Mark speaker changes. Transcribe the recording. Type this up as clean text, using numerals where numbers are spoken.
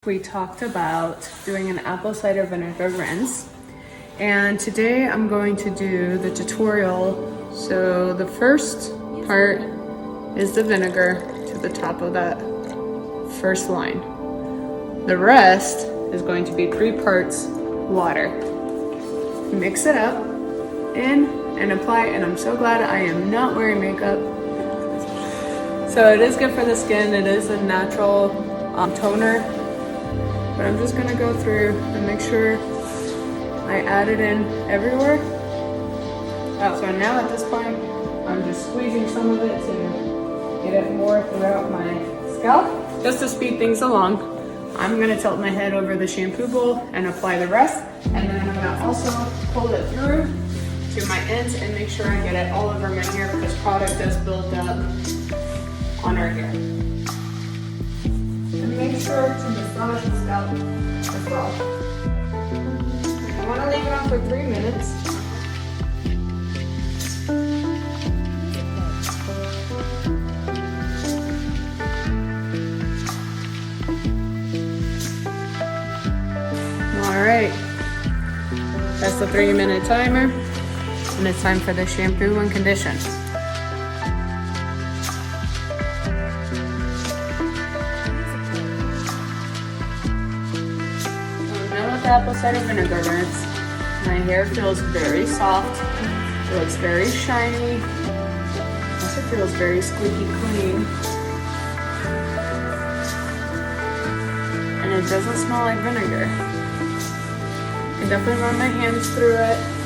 Speaker 1: We talked about doing an apple cider vinegar rinse, and today I'm going to do the tutorial. So the first part is the vinegar to the top of that first line. The rest is going to be 3 parts water. Mix it up in and apply, and I'm so glad I am not wearing makeup. So it is good for the skin. It is a natural toner. But I'm just gonna go through and make sure I add it in everywhere. So now at this point, I'm just squeezing some of it to get it more throughout my scalp. Just to speed things along, I'm gonna tilt my head over the shampoo bowl and apply the rest. And then I'm gonna also pull it through to my ends and make sure I get it all over my hair, because product does build up on our hair. And make sure to massage the scalp as well. I want to leave it on for 3 minutes. Alright, that's the 3-minute timer, and it's time for the shampoo and condition. Apple cider vinegar rinse. My hair feels very soft. It looks very shiny. Also feels very squeaky clean. And it doesn't smell like vinegar. I can definitely run my hands through it.